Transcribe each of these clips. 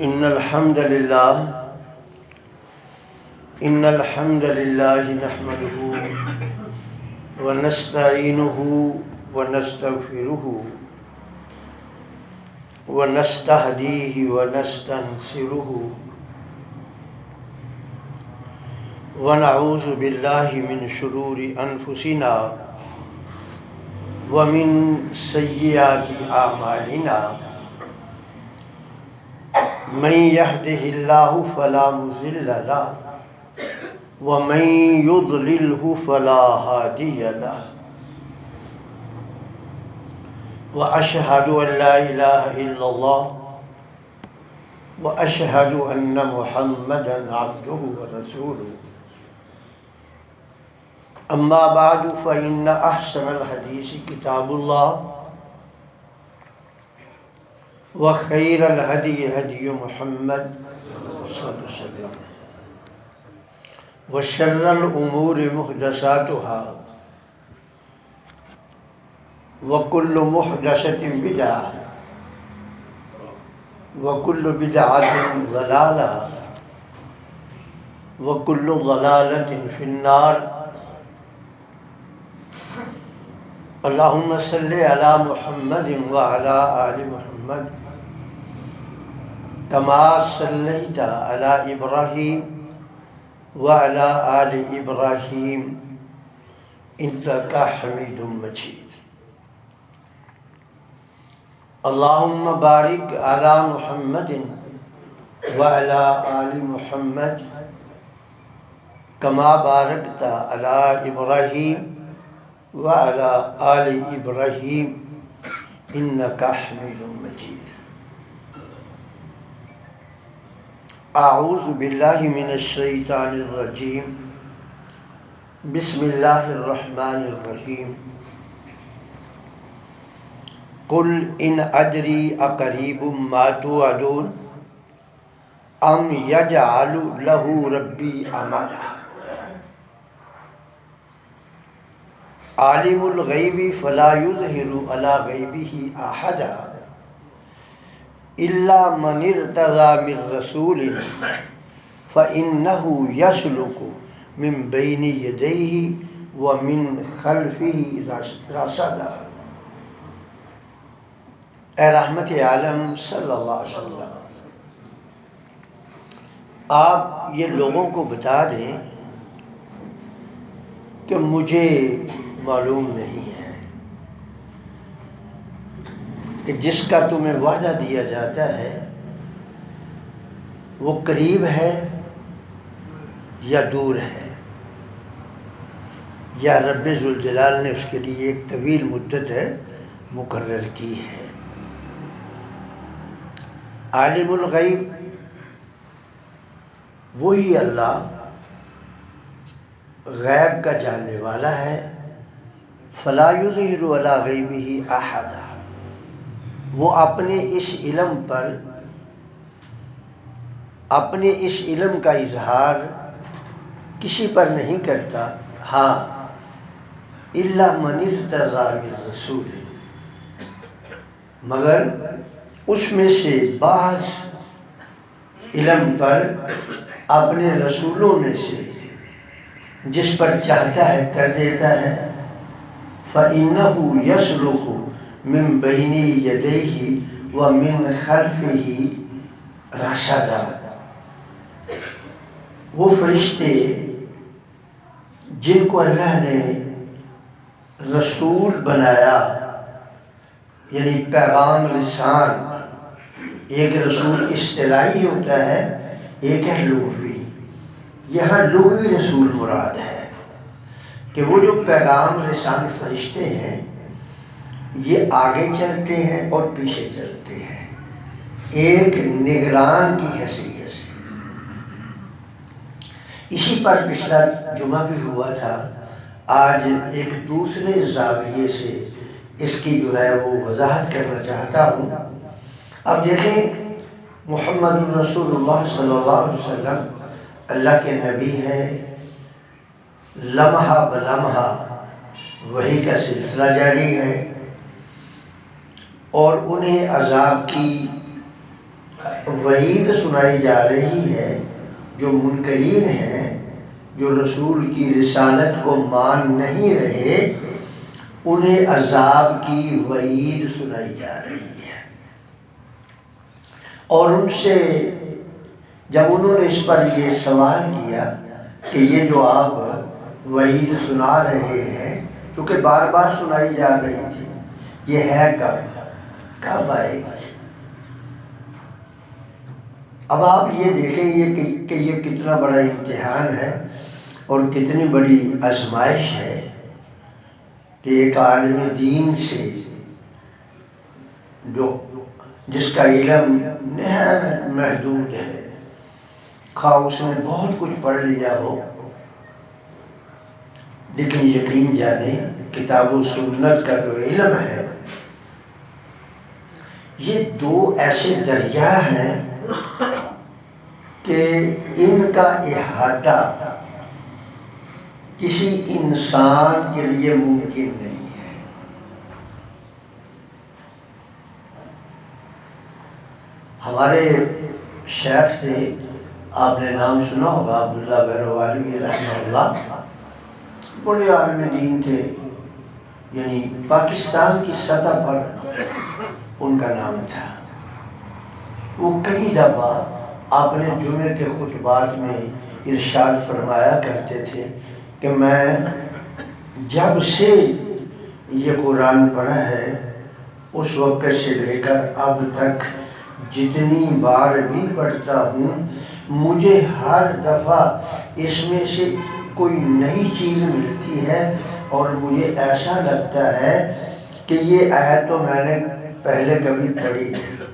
إن الحمد لله نحمده ونستعينه ونستغفره ونستهديه ونستنصره ونعوذ بالله من شرور أنفسنا ومن سيئات أعمالنا من يهده الله فلا مضل له ومن يضلله فلا هادي له وأشهد أن لا إله إلا الله وأشهد أن محمدا عبده ورسوله أما بعد فإن أحسن الحديث كتاب الله وخير الهدي هدي محمد صلى الله عليه وسلم وشر الأمور محدثاتها وكل محدثة بدعة وكل بدعة ضلالة وكل ضلالة في النار اللهم صل على محمد وعلى آل محمد كما صليت على إبراهيم وعلى آل إبراهيم إنك حميد مجيد اللهم بارك على محمد وعلى آل محمد كما باركت على إبراهيم وعلى آل إبراهيم إنك حميد مجيد أعوذ بالله من الشيطان الرجيم بسم الله الرحمن الرحيم قل إن أدري أقريب ما توعدون أم يجعل له ربي أمدا عالم الغیب فلا يظہر علی غیبہ احدا الا من ارتضى من رسول فإنه يسلك من بين يديه ومن خلفه رصدا۔ اے رحمت عالم صلی اللہ علیہ وسلم، آپ یہ لوگوں کو بتا دیں کہ مجھے معلوم نہیں ہے کہ جس کا تمہیں وعدہ دیا جاتا ہے وہ قریب ہے یا دور ہے، یا رب ذوالجلال نے اس کے لیے ایک طویل مدت مقرر کی ہے۔ عالم الغیب وہی اللہ غیب کا جاننے والا ہے، فلا یظہر علی غیبہ احدا، وہ اپنے اس علم کا اظہار کسی پر نہیں کرتا، ہاں الا من ارتضی من رسول، مگر اس میں سے بعض علم پر اپنے رسولوں میں سے جس پر چاہتا ہے کر دیتا ہے، فَإِنَّهُ يَسْلُكُ مِن بَيْنِ يَدَيْهِ وَمِن خَلْفِهِ رَصَدًا، وہ فرشتے جن کو اللہ نے رسول بنایا، یعنی پیغام رسان، ایک رسول اصطلاحی ہوتا ہے، ایک ہے لغوی، یہاں لغوی رسول مراد ہے کہ وہ جو پیغام رسان فرشتے ہیں یہ آگے چلتے ہیں اور پیچھے چلتے ہیں، ایک نگران کی حیثیت سے۔ اسی پر پچھلا جمعہ بھی ہوا تھا، آج ایک دوسرے زاویے سے اس کی جو ہے وہ وضاحت کرنا چاہتا ہوں۔ اب دیکھیں، محمد رسول اللہ صلی اللہ علیہ وسلم اللہ کے نبی ہیں، لمحہ بلمحہ وحی کا سلسلہ جاری ہے، اور انہیں عذاب کی وعید سنائی جا رہی ہے، جو منکرین ہیں، جو رسول کی رسالت کو مان نہیں رہے، انہیں عذاب کی وعید سنائی جا رہی ہے۔ اور ان سے جب انہوں نے اس پر یہ سوال کیا کہ یہ جو آپ وعید سنا رہے ہیں، چونکہ بار بار سنائی جا رہی تھی، یہ ہے کب آئے گی؟ اب آپ یہ دیکھیں کہ یہ کتنا بڑا امتحان ہے اور کتنی بڑی آزمائش ہے کہ ایک عالم دین سے، جس کا علم نہایت محدود ہے، خواہ اس نے بہت کچھ پڑھ لیا ہو، لیکن یقین جانے کتاب و سنت کا جو علم ہے، یہ دو ایسے دریا ہیں کہ ان کا احاطہ کسی انسان کے لیے ممکن نہیں ہے۔ ہمارے شیخ تھے، آپ نے نام سنا ہوگا، عبداللہ بہروالوی رحمہ اللہ، بڑے عالم دین تھے، یعنی پاکستان کی سطح پر ان کا نام تھا۔ وہ کئی دفعہ اپنے جمعے کے خطبات میں ارشاد فرمایا کرتے تھے کہ میں جب سے یہ قرآن پڑھا ہے اس وقت سے لے کر اب تک جتنی بار بھی پڑھتا ہوں، مجھے ہر دفعہ اس میں سے کوئی نئی چیز ملتی ہے اور مجھے ایسا لگتا ہے کہ یہ آیت تو میں نے پہلے کبھی پڑھی تھی۔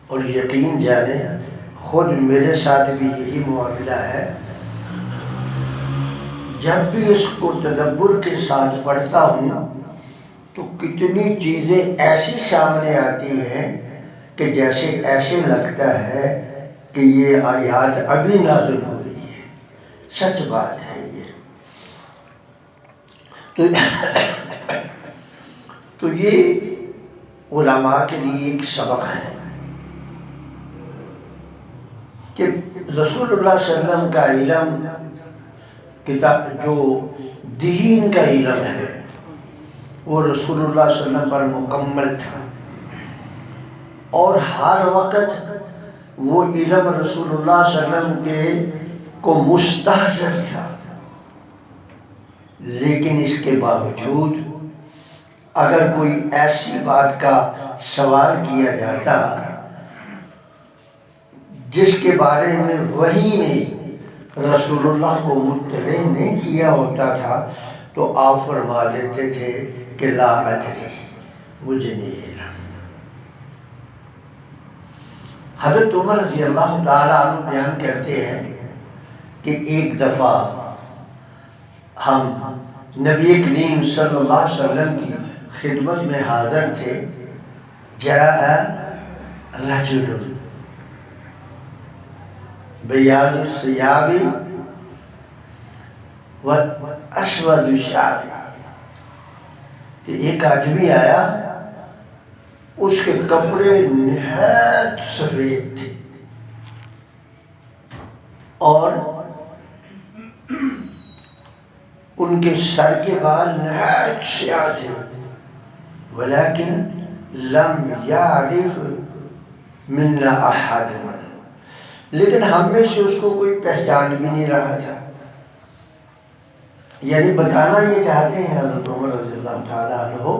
اور یقین جانے خود میرے ساتھ بھی یہی معاملہ ہے، جب بھی اس کو تدبر کے ساتھ پڑھتا ہوں تو کتنی چیزیں ایسی سامنے آتی ہیں کہ جیسے ایسے لگتا ہے کہ یہ آیات ابھی نازل ہو رہی ہے۔ سچ بات ہے یہ۔ تو یہ علماء کے لیے ایک سبق ہے کہ رسول اللہ صلی اللہ علیہ وسلم کا علم، کتاب جو دین کا علم ہے، وہ رسول اللہ صلی اللہ علیہ وسلم پر مکمل تھا، اور ہر وقت وہ علم رسول اللہ صلی اللہ علیہ وسلم کے کو مستحضر تھا۔ لیکن اس کے باوجود اگر کوئی ایسی بات کا سوال کیا جاتا جس کے بارے میں وحی نے رسول اللہ کو مطلع نہیں کیا ہوتا تھا، تو آپ فرما دیتے تھے کہ لا ادری، مجھے نہیں علم۔ حضرت عمر رضی اللہ تعالیٰ عنہ بیان کرتے ہیں کہ ایک دفعہ ہم نبی کریم صلی اللہ علیہ وسلم کی خدمت میں حاضر تھے، جاء رجل بیاض الثیاب واسود الشعر، کہ ایک آدمی آیا، اس کے کپڑے نہایت سفید تھے اور ان کے سر کے بال نہایت سیاہ تھے، ولیکن لم یعرف منا احد، لیکن ہم میں سے اس کو کوئی پہچان بھی نہیں رہا تھا۔ یعنی بتانا یہ چاہتے ہیں حضرت عمر رضی اللہ تعالیٰ عنہ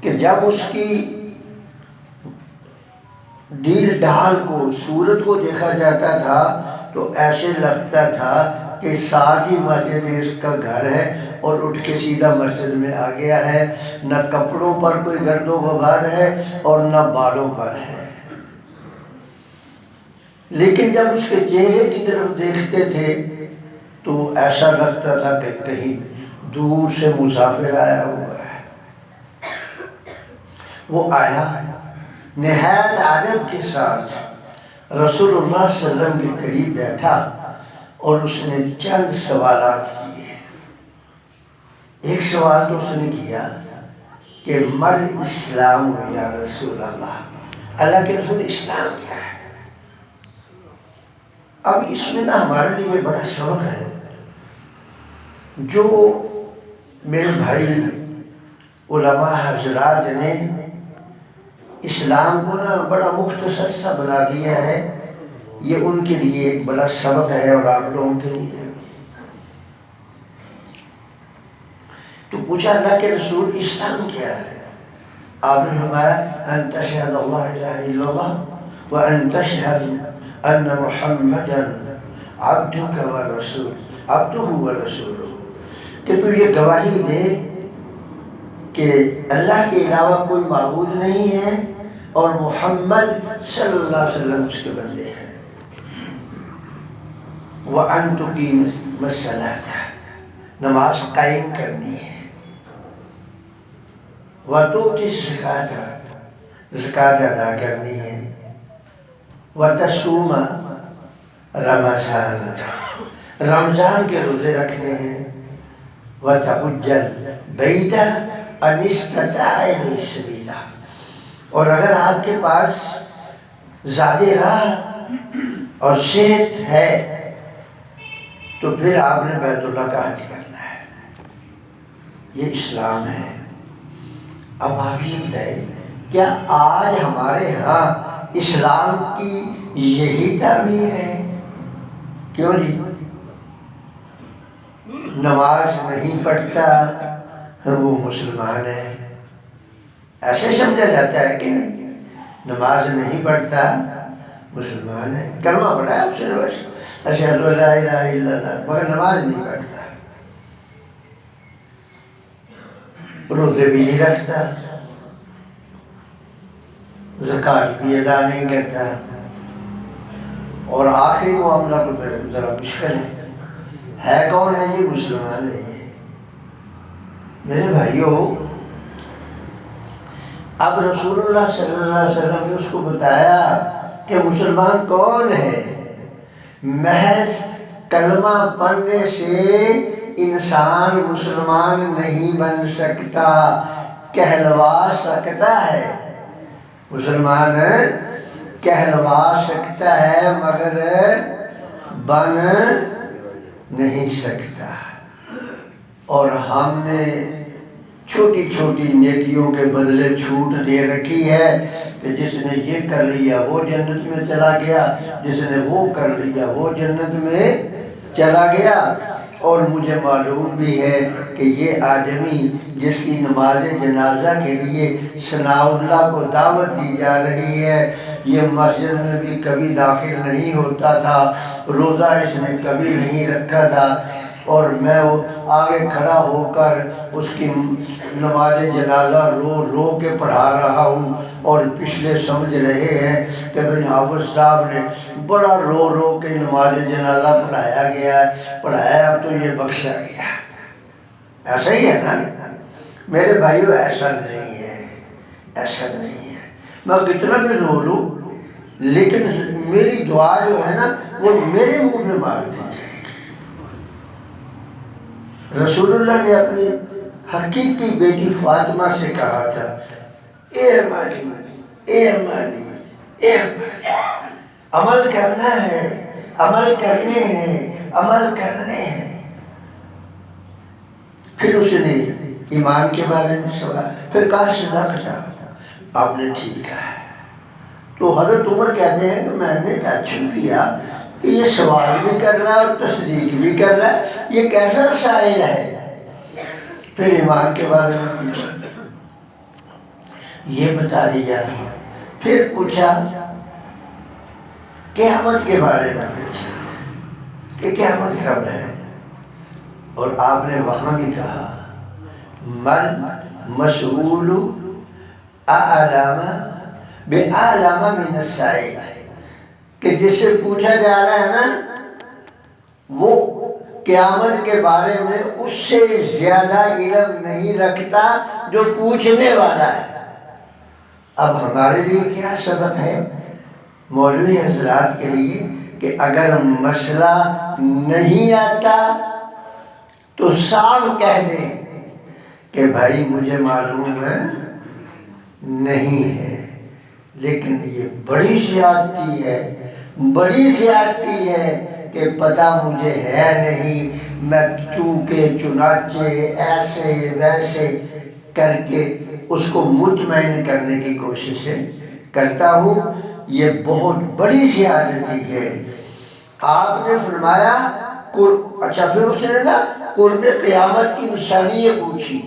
کہ جب اس کی ڈیل ڈھال کو، صورت کو دیکھا جاتا تھا تو ایسے لگتا تھا کہ ساتھ ہی مسجد اس کا گھر ہے اور اٹھ کے سیدھا مسجد میں آ گیا ہے، نہ کپڑوں پر کوئی گرد و غبار ہے اور نہ بالوں پر ہے۔ لیکن جب اس کے چہرے کی طرف دیکھتے تھے تو ایسا لگتا تھا کہ کہیں دور سے مسافر آیا ہوا ہے۔ وہ آیا نہایت ادب کے ساتھ رسول اللہ صلی اللہ علیہ وسلم کے قریب بیٹھا اور اس نے چند سوالات کیے۔ ایک سوال تو اس نے کیا کہ مل اسلام یا رسول اللہ، اللہ کے رسول اسلام کیا ہے؟ اب اس میں نا ہمارے لیے بڑا سبق ہے. جو میرے بھائی علماء حضرات نے اسلام کو نا بڑا مختصر سا بنا دیا ہے، یہ ان کے لیے ایک بڑا سبق ہے اور آپ لوگوں کے لیے. تو پوچھا اللہ کے رسول اسلام کیا ہے؟ آپ نے فرمایا ان تشہد اللہ الہ الا اللہ وان تشہد ان محمدا عبدک ورسولہ، کہ تو یہ گواہی دے کہ اللہ کے علاوہ کوئی معبود نہیں ہے اور محمد صلی اللہ علیہ وسلم اس کے بندے ہیں. وَأَن تُقِيمَ الصَّلَاةَ، نماز قائم کرنی ہے. وَتُؤْتِ الزَّكَاةَ، زکوٰۃ ادا کرنی ہے. وَتَصُومَ رمضان، رمضان کے روزے رکھنے ہیں. وَتَحُجَّ الْبَيْتَ إِنِ اسْتَطَاعَ إِلَيْهِ سَبِيلًا، اور اگر آپ کے پاس زیادہ راہ اور صحت ہے تو پھر آپ نے بیت اللہ کا حج کرنا ہے. یہ اسلام ہے. اب آپ یہ بتائیں، کیا آج ہمارے ہاں اسلام کی یہی تعبیر ہے؟ کیوں جی؟ نماز نہیں پڑھتا وہ مسلمان ہے، ایسے سمجھا جاتا ہے کہ نہیں؟ نماز نہیں پڑھتا مسلمان ہے، کلمہ پڑھا ہے اس نے بس اشہد ان لا الہ الا اللہ، مگر نماز نہیں پڑھتا، روزے بھی نہیں رکھتا، زکوٰۃ بھی ادا نہیں کرتا، اور آخری معاملہ تو پھر ذرا مشکل ہے کون ہے؟ یہ مسلمان ہے. میرے بھائیوں، اب رسول اللہ صلی اللہ علیہ وسلم نے اس کو بتایا کہ مسلمان کون ہے. محض کلمہ پڑھنے سے انسان مسلمان نہیں بن سکتا، کہلوا سکتا ہے. مسلمان کہلوا سکتا ہے مگر بن نہیں سکتا. اور ہم نے چھوٹی چھوٹی نیکیوں کے بدلے چھوٹ دے رکھی ہے کہ جس نے یہ کر لیا وہ جنت میں چلا گیا، جس نے وہ کر لیا وہ جنت میں چلا گیا. اور مجھے معلوم بھی ہے کہ یہ آدمی جس کی نماز جنازہ کے لیے ثناء اللہ کو دعوت دی جا رہی ہے، یہ مسجد میں بھی کبھی داخل نہیں ہوتا تھا، روزہ اس نے کبھی نہیں رکھا تھا، اور میں آگے کھڑا ہو کر اس کی نماز جنازہ رو رو کے پڑھا رہا ہوں، اور پچھلے سمجھ رہے ہیں کہ بھئی حافظ صاحب نے بڑا رو رو کے نماز جنازہ پڑھایا گیا ہے، پڑھایا اب تو یہ بخشا گیا. ایسا ہی ہے نا میرے بھائیو؟ ایسا نہیں ہے، ایسا نہیں ہے. میں کتنا بھی رو لوں لیکن میری دعا جو ہے نا وہ میرے منہ میں مار دیجیے. رسول اللہ نے اپنی حقیقی بیٹی فاطمہ سے کہا تھا، اے مالی اے مالی اے مالی، عمل کرنا ہے، عمل کرنے ہیں، عمل کرنے ہیں. پھر اس نے ایمان کے بارے میں سوال، پھر کہا صدقتا، آپ نے ٹھیک کہا. تو حضرت عمر کہتے ہیں کہ میں نے تعجب کیا کہ یہ سوال بھی کر رہا ہے اور تصدیق بھی کر رہا ہے، یہ کیسا سائل ہے. پھر ایمان کے بارے میں پوچھا، یہ بتا دیا. پھر پوچھا قیامت کے بارے میں پوچھا کہ قیامت کب ہے، اور آپ نے وہاں بھی کہا من مسئول اعلم بعلم من السائل، کہ جس سے پوچھا جا رہا ہے نا وہ قیامت کے بارے میں اس سے زیادہ علم نہیں رکھتا جو پوچھنے والا ہے. اب ہمارے لیے کیا سبق ہے مولوی حضرات کے لیے کہ اگر مسئلہ نہیں آتا تو صاف کہہ دیں کہ بھائی مجھے معلوم ہے نہیں ہے، لیکن یہ بڑی زیادتی ہے، بڑی زیادتی ہے کہ پتہ مجھے ہے نہیں، میں چونکہ چنانچہ ایسے ویسے کر کے اس کو مطمئن کرنے کی کوشش کرتا ہوں۔ یہ بہت بڑی زیادتی ہے۔ آپ نے فرمایا اچھا، پھر اس نے نا قرب قیامت کی نشانی پوچھی،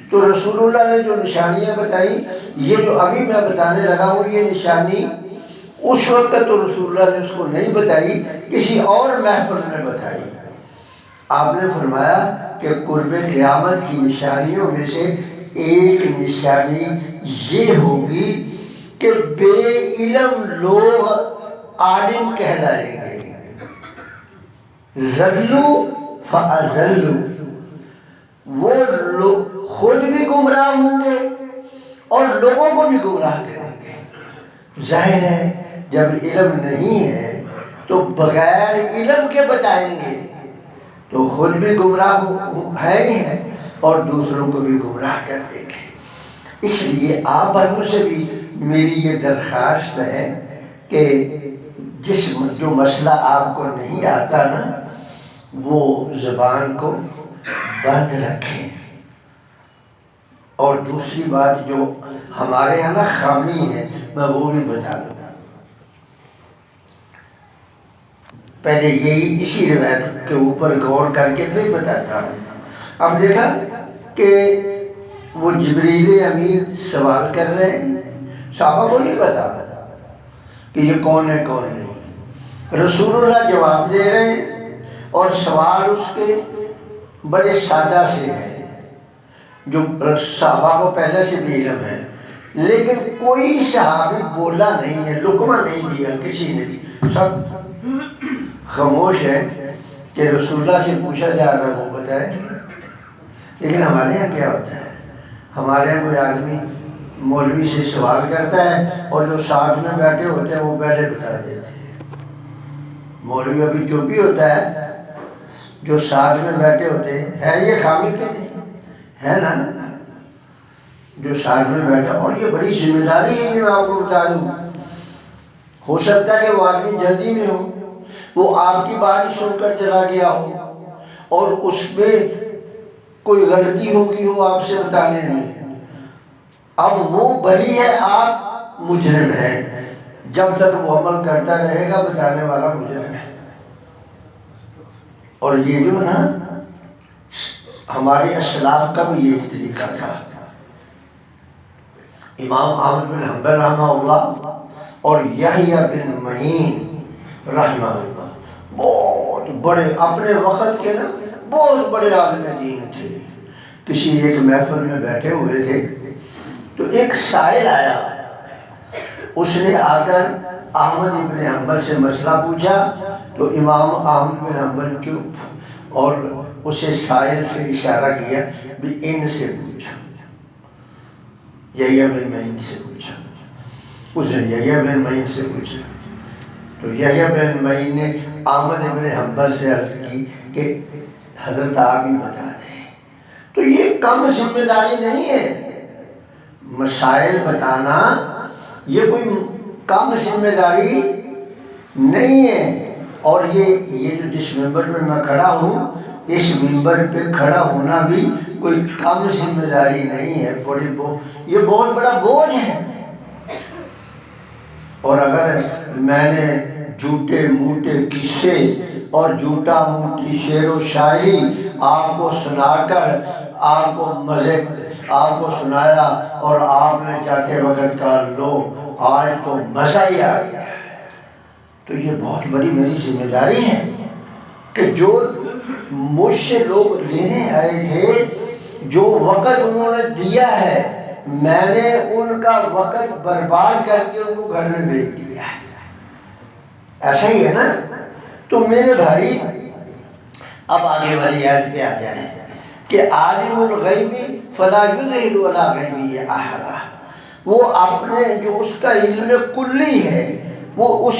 تو رسول اللہ نے جو نشانیاں بتائی، یہ جو ابھی میں بتانے لگا ہوں یہ نشانی اس وقت تو رسول اللہ نے اس کو نہیں بتائی، کسی اور محفل میں بتائی۔ آپ نے فرمایا کہ قرب قیامت کی نشانیوں میں سے ایک نشانی یہ ہوگی کہ بے علم لوگ عالم کہلائیں گے، ذلوا فاضلوا، وہ لوگ خود بھی گمراہ ہوں گے اور لوگوں کو بھی گمراہ کریں گے۔ ظاہر ہے جب علم نہیں ہے تو بغیر علم کے بتائیں گے تو خود بھی گمراہ ہے ہی ہے اور دوسروں کو بھی گمراہ کر دیں گے۔ اس لیے آپ بھائیوں سے بھی میری یہ درخواست ہے کہ جو مسئلہ آپ کو نہیں آتا نا وہ زبان کو بند رکھیں۔ اور دوسری بات جو ہمارے یہاں نا خامی ہے میں وہ بھی بتا دوں۔ پہلے یہی اسی روایت کے اوپر غور کر کے پھر بتاتا ہوں۔ اب دیکھا کہ وہ جبریل امین سوال کر رہے ہیں، صحابہ کو نہیں پتا کہ یہ کون ہے کون نہیں، رسول اللہ جواب دے رہے ہیں اور سوال اس کے بڑے سادہ سے ہے جو صحابہ کو پہلے سے بھی علم ہے، لیکن کوئی صحابی بولا نہیں ہے، لقمہ نہیں دیا کسی نے بھی، سب خاموش ہے کہ رسول اللہ سے پوچھا جا رہا ہے وہ بتائے۔ لیکن ہمارے یہاں کیا ہوتا ہے، ہمارے یہاں کوئی آدمی مولوی سے سوال کرتا ہے اور جو ساتھ میں بیٹھے ہوتے ہیں وہ پہلے بتا دیتے ہیں۔ مولوی ابھی چپ ہی ہوتا ہے، جو ساتھ میں بیٹھے ہوتے ہیں، ہے یہ خامی کہ نہیں ہے نا، جو ساتھ میں بیٹھا، اور یہ بڑی ذمہ داری ہے یہ میں آپ کو بتا دوں۔ ہو سکتا ہے کہ وہ آدمی جلدی میں ہو، وہ آپ کی بات ہی سن کر چلا گیا ہو اور اس میں کوئی غلطی ہوگی ہو آپ سے بتانے میں، اب وہ بری ہے آپ مجرم ہیں، جب تک وہ عمل کرتا رہے گا بتانے والا مجرم ہے۔ اور یہ جو نا ہمارے اسلاف کا بھی یہی طریقہ تھا۔ امام احمد بن حنبل رحمہ اللہ اور یحییٰ بن معین رحمہ اللہ بہت بڑے اپنے وقت کے نا بہت بڑے عالم دین تھے۔ کسی ایک محفل میں بیٹھے ہوئے تھے تو ایک سائل آیا، اس نے آ کر احمد بن حنبل سے مسئلہ پوچھا تو امام احمد بن حنبل چپ اور اسے سائل سے اشارہ کیا بھی ان سے پوچھا، یحییٰ بن معین سے پوچھا۔ اس نے یحییٰ بن معین سے پوچھا تو یحییٰ بن معین نے احمد بن حنبل سے عرض کی کہ حضرت آپ ہی بتا دیں۔ تو یہ کم ذمہ داری نہیں ہے، مسائل بتانا یہ کوئی کم ذمہ داری نہیں ہے۔ اور یہ جو جس ممبر پہ میں کھڑا ہوں، اس ممبر پہ کھڑا ہونا بھی کوئی کم ذمہ داری نہیں ہے، یہ بہت بڑا بوجھ ہے۔ اور اگر میں نے جھوٹے موٹے قصے اور جھوٹا موٹی شعر و شاعری آپ کو سنا کر آپ کو مزے آپ کو سنایا اور آپ نے چاہتے وقت کہا لو آج تو مزہ ہی آ گیا، تو یہ بہت بڑی میری ذمہ داری ہے کہ جو مجھ سے لوگ لینے آئے تھے، جو وقت انہوں نے دیا ہے میں نے ان کا وقت برباد کر کے ان کو گھر میں بھیج دیا ہے، ایسا ہی ہے نا۔ تو میرے بھائی اب آگے والی آیت پہ آ جائیں کہ عالم الغیب فلا یظہر علی غیبہ احدا، وہ اپنے جو اس کا علم کلی ہے وہ اس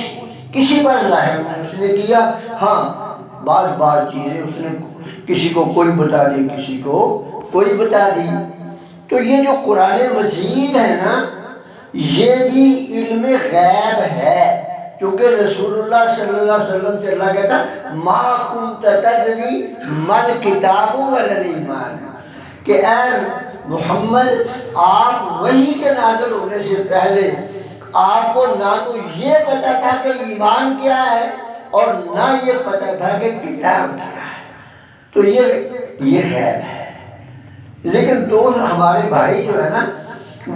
کسی پر ظاہر نہیں اس نے کیا، ہاں بعض چیزیں اس نے کسی کو کوئی بتا دی کسی کو کوئی بتا دی۔ تو یہ جو قرآن مجید ہے نا یہ بھی علم غیب ہے، کیونکہ رسول اللہ صلی اللہ علیہ وسلم سے اللہ کہتا ما کنت تدری مل کتاب ولا ایمان، کہ اے محمد آپ وحی کے نازل ہونے سے پہلے آپ کو نہ تو یہ پتا تھا کہ ایمان کیا ہے اور نہ یہ پتا تھا کہ کتاب کیا ہے، تو یہ غیب ہے۔ لیکن دوست ہمارے بھائی جو ہے نا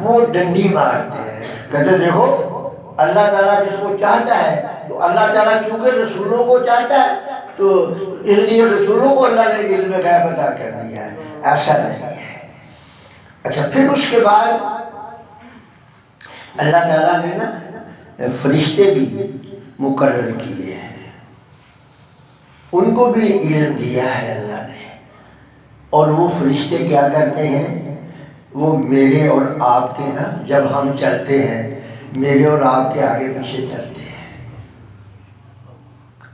وہ ڈنڈی مارتے ہیں، کہتے دیکھو اللہ تعالیٰ جس کو چاہتا ہے تو اللہ تعالیٰ چونکہ رسولوں کو چاہتا ہے تو اس لیے رسولوں کو اللہ نے علم غیب عطا کر دیا ہے، ایسا نہیں ہے۔ اچھا پھر اس کے بعد اللہ تعالیٰ نے نا فرشتے بھی مقرر کیے ہیں، ان کو بھی علم دیا ہے اللہ نے، اور وہ فرشتے کیا کرتے ہیں، وہ میرے اور آپ کے نا جب ہم چلتے ہیں میرے اور آپ کے آگے پیچھے چلتے ہیں،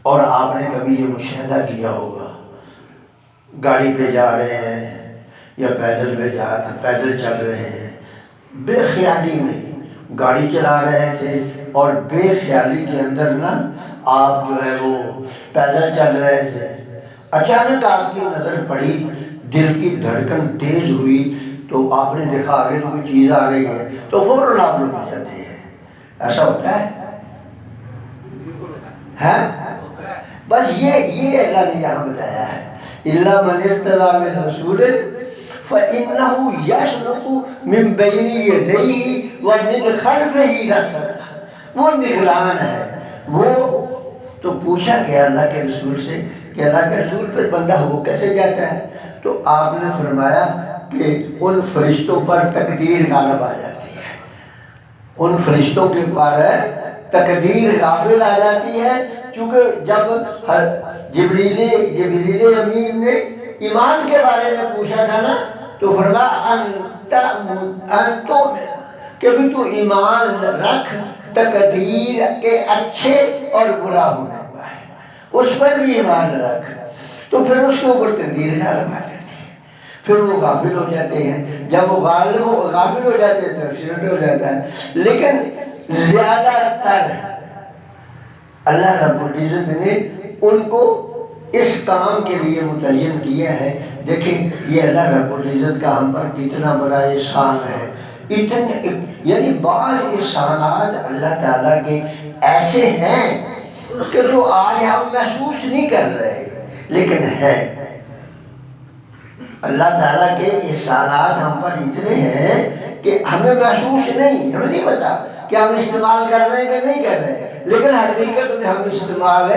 اور آپ نے کبھی یہ مشاہدہ کیا ہوگا گاڑی پہ جا رہے ہیں یا پیدل چل رہے ہیں، بے خیالی میں گاڑی چلا رہے تھے اور بے خیالی کے اندر نا آپ جو ہے وہ پیدل چل رہے تھے، اچانک آپ کی نظر پڑی، دل کی دھڑکن تیز ہوئی تو آپ نے دیکھا آگے تو کوئی چیز آ رہی ہے تو فوراً آپ لوگ جاتے ہیں، ایسا ہوتا ہے؟ بس یہ اللہ نے یہاں بتایا ہے، اِلَّا مَنِ ارْتَضَىٰ مِن رَسُولٍ فَإِنَّهُ يَسْلُكُ مِن بَيْنِ يَدَيْهِ وَمِنْ خَلْفِهِ رَصَدًا، وہ نگران ہے۔ وہ تو پوچھا گیا اللہ کے رسول سے کہ اللہ کے رسول پر بندہ ہو کیسے جاتا ہے، تو آپ نے فرمایا کہ ان فرشتوں پر تقدیر غالب آ جاتی ہے، ان فرشتوں کے پر تقدیر غافل آ جاتی ہے، چونکہ جب جبریل امین نے ایمان کے بارے میں پوچھا تھا نا تو فرمایا انتو کہ بھی تو ایمان رکھ تقدیر کے اچھے اور برا ہونے پر، اس پر بھی ایمان رکھ، تو پھر اس کے اوپر تقدیر غالب آ جاتی ہے، پھر وہ غافل ہو جاتے ہیں، جب وہ غافل ہو جاتے ہیں تو ایکسیڈنٹ ہو جاتا ہے۔ لیکن زیادہ تر اللہ رب العزت نے ان کو اس کام کے لیے متعین کیا ہے۔ دیکھیں یہ اللہ رب العزت کا ہم پر کتنا بڑا احسان ہے، یعنی بعض احسانات اللہ تعالیٰ کے ایسے ہیں کہ جو آج ہم محسوس نہیں کر رہے لیکن ہے۔ اللہ تعالیٰ کے احسانات ہم پر اتنے ہیں کہ ہمیں محسوس نہیں، ہمیں نہیں پتا کہ ہم استعمال کر رہے ہیں کہ نہیں کر رہے، لیکن حقیقت میں ہم استعمال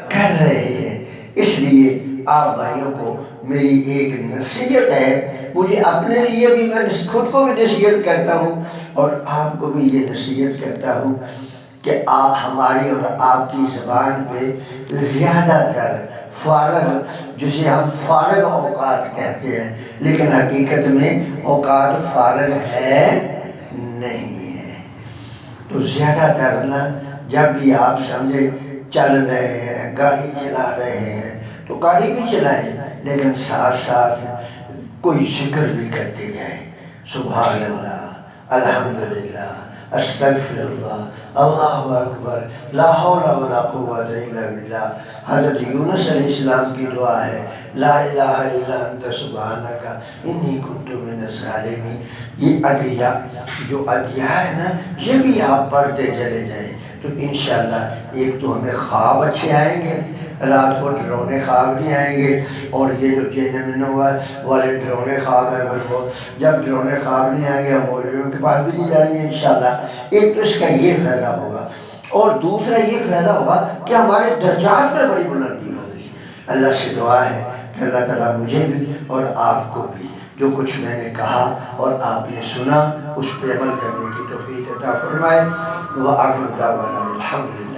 کر رہے ہیں۔ اس لیے آپ بھائیوں کو میری ایک نصیحت ہے، مجھے اپنے لیے بھی، میں خود کو بھی نصیحت کرتا ہوں اور آپ کو بھی یہ نصیحت کرتا ہوں کہ آپ ہماری اور آپ کی زبان پہ زیادہ تر فارغ، جسے ہم فارغ اوقات کہتے ہیں لیکن حقیقت میں اوقات فارغ ہے نہیں ہے، تو زیادہ تر نا جب بھی آپ سمجھے چل رہے ہیں، گاڑی چلا رہے ہیں تو گاڑی بھی چلائیں لیکن ساتھ ساتھ کوئی ذکر بھی کرتے جائیں، سبحان اللہ، الحمدللہ، استغفر اللہ، اللہ اکبر، لا حول ولا قوت الا باللہ۔ حضرت یونس علیہ السلام کی دعا ہے، لا الہ الا انت سبحانک انی کنت من الظالمین۔ یہ ادعیہ جو ادعیہ ہے نا یہ بھی آپ پڑھتے چلے جائیں تو انشاءاللہ ایک تو ہمیں خواب اچھے آئیں گے، رات کو ڈرونے خواب نہیں آئیں گے، اور یہ جو جن والے ڈرونے خواب ہیں وہ جب ڈرونے خواب نہیں آئیں گے ہم مولویوں کے پاس بھی نہیں جائیں گے انشاءاللہ۔ ایک تو اس کا یہ فائدہ ہوگا، اور دوسرا یہ فائدہ ہوگا کہ ہمارے درجات میں بڑی بلندی ہوگی۔ اللہ سے دعا ہے کہ اللہ تعالیٰ مجھے بھی اور آپ کو بھی جو کچھ میں نے کہا اور آپ نے سنا اس پہ عمل کرنے کی توفیق عطا فرمائے۔ وآخر دعوانا الحمدللہ۔